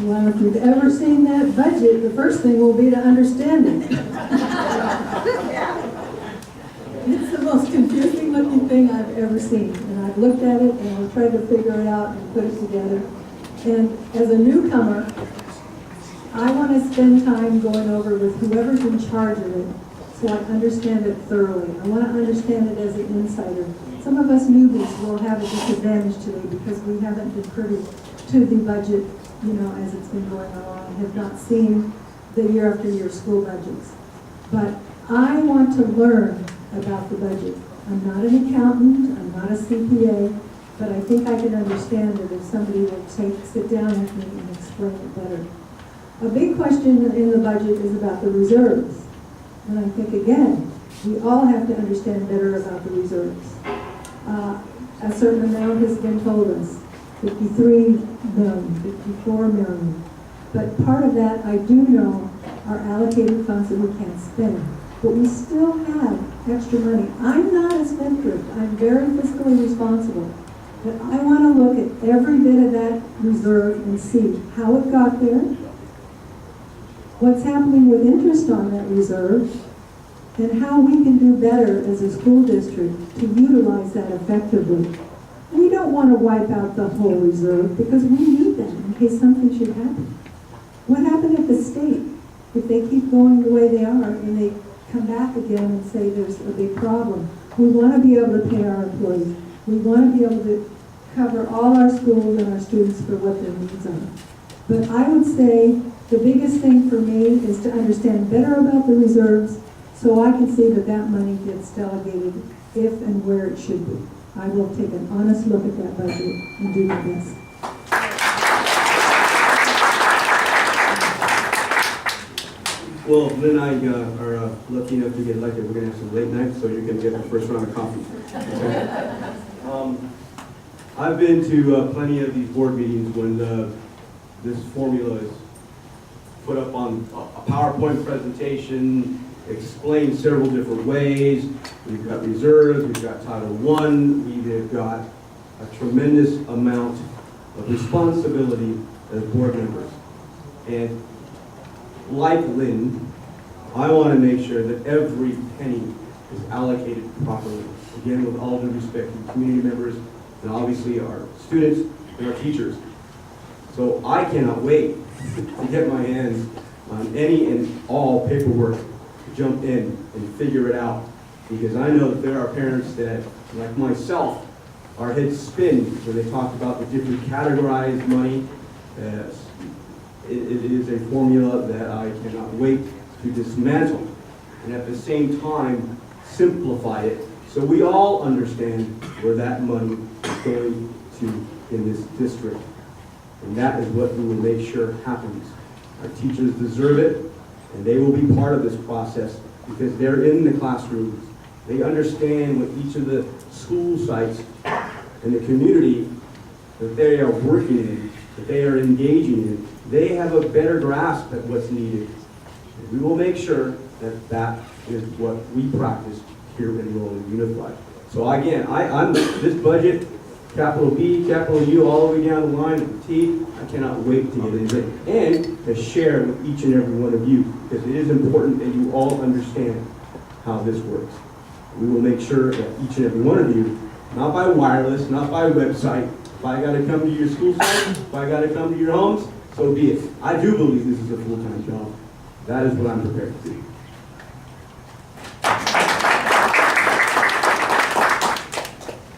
Well, if you've ever seen that budget, the first thing will be to understand it. It's the most confusing looking thing I've ever seen. And I've looked at it and I've tried to figure it out and put it together. And as a newcomer, I want to spend time going over with whoever's in charge of it so I understand it thoroughly. I want to understand it as an insider. Some of us newbies will have a disadvantage today because we haven't been privy to the budget, you know, as it's been going along, and have not seen the year after year school budgets. But I want to learn about the budget. I'm not an accountant, I'm not a CPA, but I think I can understand it if somebody will sit down with me and explain it better. A big question in the budget is about the reserves. And I think, again, we all have to understand better about the reserves. A certain amount has been told us, 53 million, 54 million. But part of that, I do know, are allocated funds that we can't spend. But we still have extra money. I'm not a spendthrift. I'm very fiscally responsible. But I want to look at every bit of that reserve and see how it got there, what's happening with interest on that reserve, and how we can do better as a school district to utilize that effectively. We don't want to wipe out the whole reserve because we need them in case something should happen. What happened at the state if they keep going the way they are and they come back again and say there's a big problem? We want to be able to pay our employees. We want to be able to cover all our schools and our students for what their needs are. But I would say the biggest thing for me is to understand better about the reserves so I can see that that money gets delegated if and where it should be. I will take an honest look at that budget and do my best. Well, Lynn and I are lucky enough to get elected. We're going to have some late nights, so you're going to get the first round of coffee. Okay? I've been to plenty of these board meetings when this formula is put up on a PowerPoint presentation, explained several different ways. We've got reserves, we've got Title I, we've got a tremendous amount of responsibility as board members. And like Lynn, I want to make sure that every penny is allocated properly. Again, with all due respect to community members and obviously our students and our teachers. So I cannot wait to get my hands on any and all paperwork, to jump in and figure it out. Because I know that there are parents that, like myself, our heads spin when they talk about the different categorized money. It is a formula that I cannot wait to dismantle and at the same time simplify it so we all understand where that money is going to in this district. And that is what we will make sure happens. Our teachers deserve it, and they will be part of this process because they're in the classrooms. They understand what each of the school sites and the community that they are working in, that they are engaging in. They have a better grasp at what's needed. And we will make sure that that is what we practice here in Rowland Unified. So again, I'm this budget, capital B, capital U, all the way down the line with T. I cannot wait to get into it and to share with each and every one of you because it is important that you all understand how this works. We will make sure that each and every one of you, not by wireless, not by website, if I got to come to your school site, if I got to come to your homes, so be it. I do believe this is a full-time job. That is what I'm prepared to do.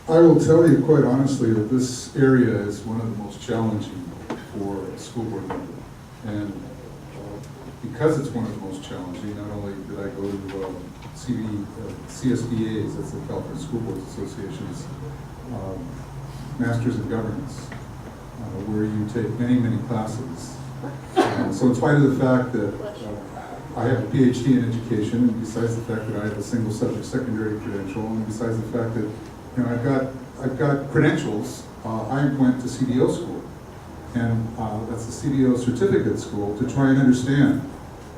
I will tell you quite honestly that this area is one of the most challenging for a school board member. And because it's one of the most challenging, not only did I go to CSBA's, that's the California School Boards Association's Masters in Governance, where you take many, many classes. So in spite of the fact that I have a PhD in education, and besides the fact that I have a single subject secondary credential, and besides the fact that I've got credentials, I went to CDO school, and that's the CDO certificate school to try and understand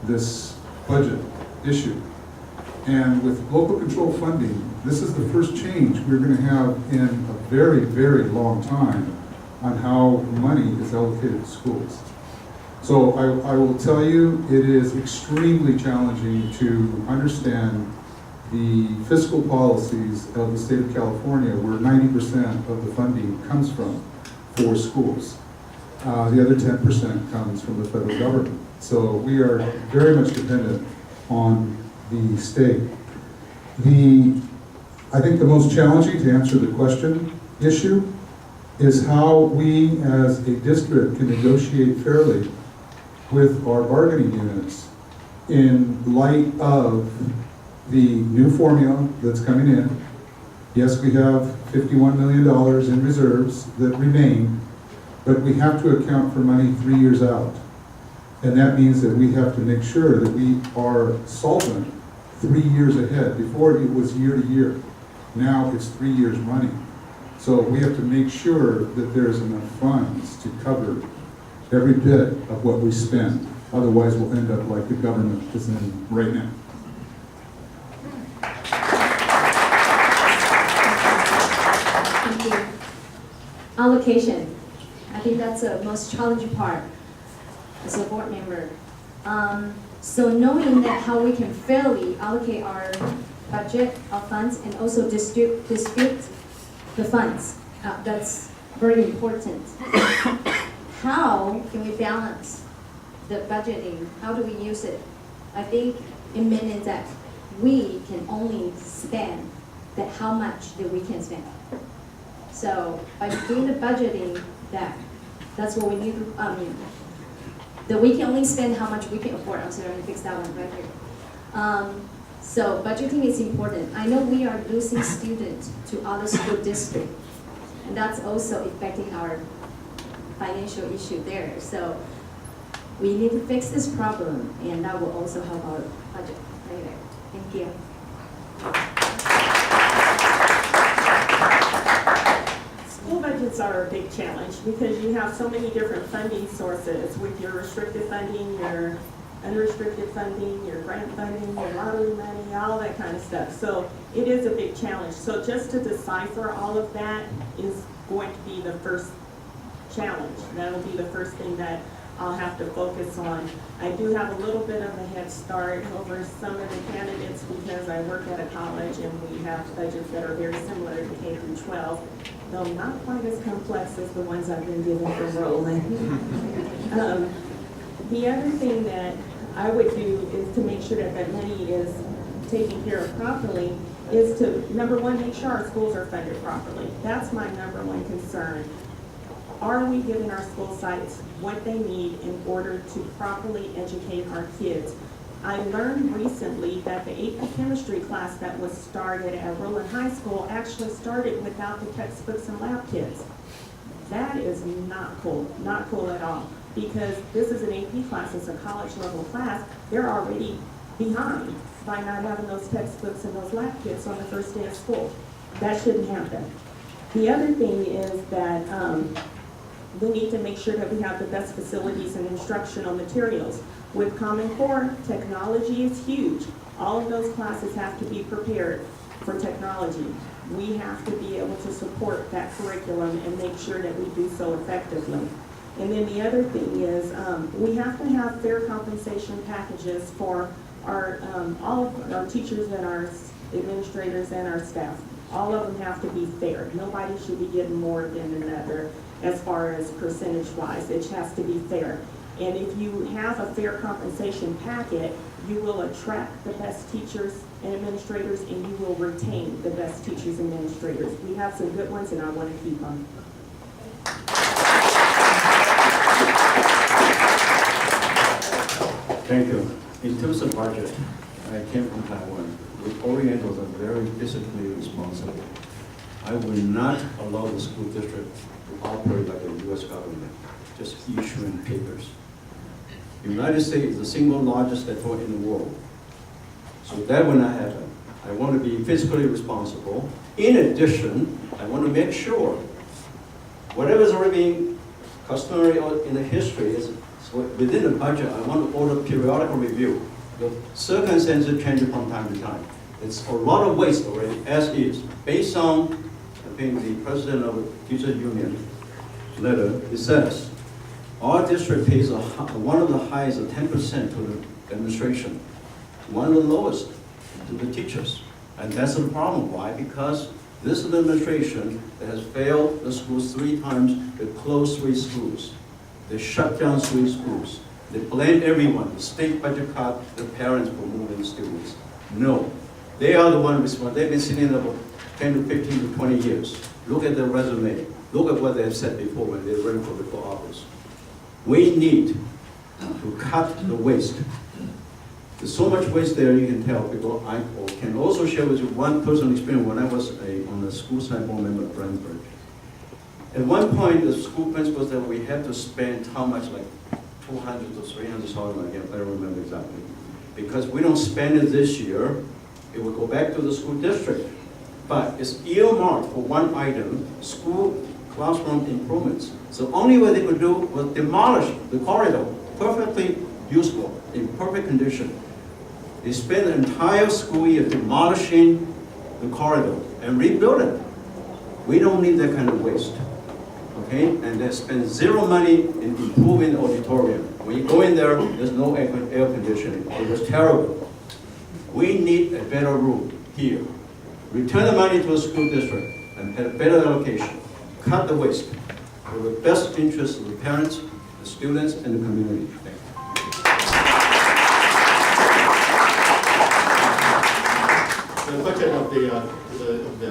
this budget issue. And with local control funding, this is the first change we're going to have in a very, very long time on how money is allocated to schools. So I will tell you, it is extremely challenging to understand the fiscal policies of the state of California, where 90% of the funding comes from for schools. The other 10% comes from the federal government. So we are very much dependent on the state. I think the most challenging, to answer the question issue, is how we as a district can negotiate fairly with our bargaining units in light of the new formula that's coming in. Yes, we have $51 million in reserves that remain, but we have to account for money 3 years out. And that means that we have to make sure that we are solvent 3 years ahead. Before it was year to year. Now it's 3 years running. So we have to make sure that there's enough funds to cover every bit of what we spend. Otherwise, we'll end up like the government is in right now. Thank you. Allocation. I think that's the most challenging part as a board member. So knowing that how we can fairly allocate our budget, our funds, and also distribute the funds, that's very important. How can we balance the budgeting? How do we use it? I think it means that we can only spend that how much that we can spend. So by doing the budgeting, that's what we need to, that we can only spend how much we can afford. I'm sorry, I'm gonna fix that one right here. So budgeting is important. I know we are losing students to other school districts, and that's also affecting our financial issue there. So we need to fix this problem, and that will also help our budget later. Thank you. School budgets are a big challenge because you have so many different funding sources with your restricted funding, your unrestricted funding, your grant funding, your lottery money, all that kind of stuff. So it is a big challenge. So just to decipher all of that is going to be the first challenge. That'll be the first thing that I'll have to focus on. I do have a little bit of a head start over some of the candidates because I work at a college and we have budgets that are very similar to K through 12, though not quite as complex as the ones I've been given from Rowland. The other thing that I would do is to make sure that that money is taken care of properly is to, number one, make sure our schools are funded properly. That's my number one concern. Are we giving our school sites what they need in order to properly educate our kids? I learned recently that the AP chemistry class that was started at Rowland High School actually started without the textbooks and lab kits. That is not cool at all. Because this is an AP class, it's a college level class, they're already behind by not having those textbooks and those lab kits on the first day of school. That shouldn't happen. The other thing is that we need to make sure that we have the best facilities and instructional materials. With Common Core, technology is huge. All of those classes have to be prepared for technology. We have to be able to support that curriculum and make sure that we do so effectively. And then the other thing is we have to have fair compensation packages for our all of our teachers and our administrators and our staff. All of them have to be fair. Nobody should be getting more than another as far as percentage-wise. It has to be fair. And if you have a fair compensation packet, you will attract the best teachers and administrators, and you will retain the best teachers and administrators. We have some good ones, and I want to keep them. Thank you. In terms of budget, I came from Taiwan. The Orientals are very fiscally responsible. I will not allow the school district to operate like the U.S. government, just issuing papers. The United States is the single largest network in the world. So that will not happen. I want to be fiscally responsible. In addition, I want to make sure whatever is already being customary in the history is so within the budget. I want to order periodical review. The circumstances change from time to time. It's a lot of waste already, as is. Based on, I think, the president of the teachers union letter, it says, Our district pays one of the highest, 10% to the administration, one of the lowest to the teachers. And that's a problem. Why? Because this is the administration that has failed the schools 3 times. They closed 3 schools. They shut down 3 schools. They blame everyone, the state budget cut, the parents for moving students. No, they are the ones responsible. They've been sitting there for 10 to 15 to 20 years. Look at their resume. Look at what they have said before when they ran for the office. We need to cut the waste. There's so much waste there, you can tell people. I can also share with you one personal experience when I was on the school side board member at Brandenburg. At one point, the school principal said we had to spend how much, like 200 to 300,000, I don't remember exactly. Because we don't spend it this year, it will go back to the school district. But it's earmarked for one item, school classroom improvements. So the only way they could do was demolish the corridor, perfectly useful, in perfect condition. They spent the entire school year demolishing the corridor and rebuild it. We don't need that kind of waste, okay? And they spend 0 money in improving the auditorium. When you go in there, there's no air conditioning. It was terrible. We need a better room here. Return the money to the school district and have a better allocation. Cut the waste for the best interest of the parents, the students, and the community. Thank you. The budget of the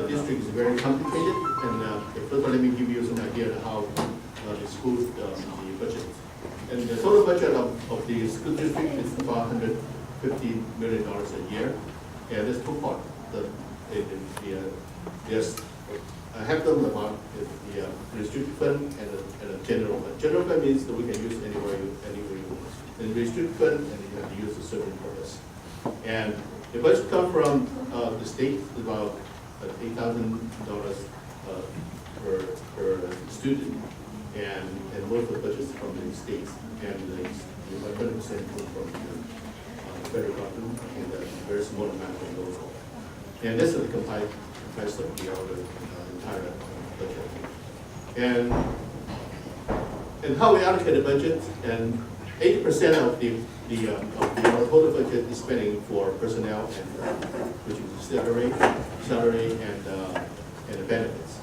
district is very complicated, and first let me give you some idea of how the schools the budget. And the total budget of the school district is about $150 million a year, and there's 2 parts. There's half of them about the restricted fund and the general fund. General fund means that we can use anywhere you want. And restricted fund, and you have to use a certain purpose. And the budget comes from the state, about $8,000 per student, and most of the budgets from the states, and about 20% come from the federal government, and a very small amount from local. And this is the comprised of the entire budget. And how we allocate the budget, and 80% of our total budget is spending for personnel, and which is salary and benefits,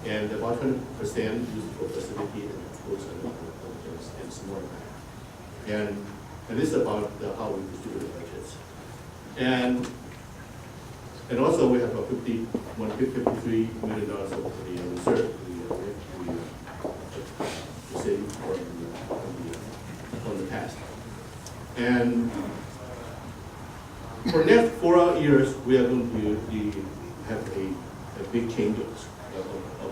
and about 20% used for facility and schools and small amount. And this is about how we distribute the budgets. And also we have a $53 million of the reserve we saved from the past. And for the next 4 years, we are going to have a big change of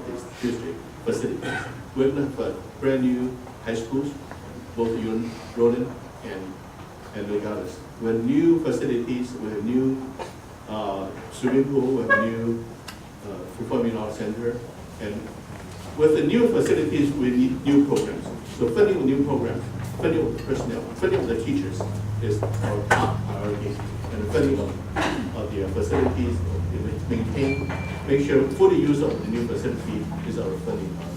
this district facilities. We're going to have brand new high schools, both in Rowland and regardless. We have new facilities, we have new swimming pool, we have new performing arts center, and with the new facilities, we need new programs. So funding of new programs, funding of the personnel, funding of the teachers is our top priority, and the funding of the facilities, make sure full use of the new facility is our funding priority.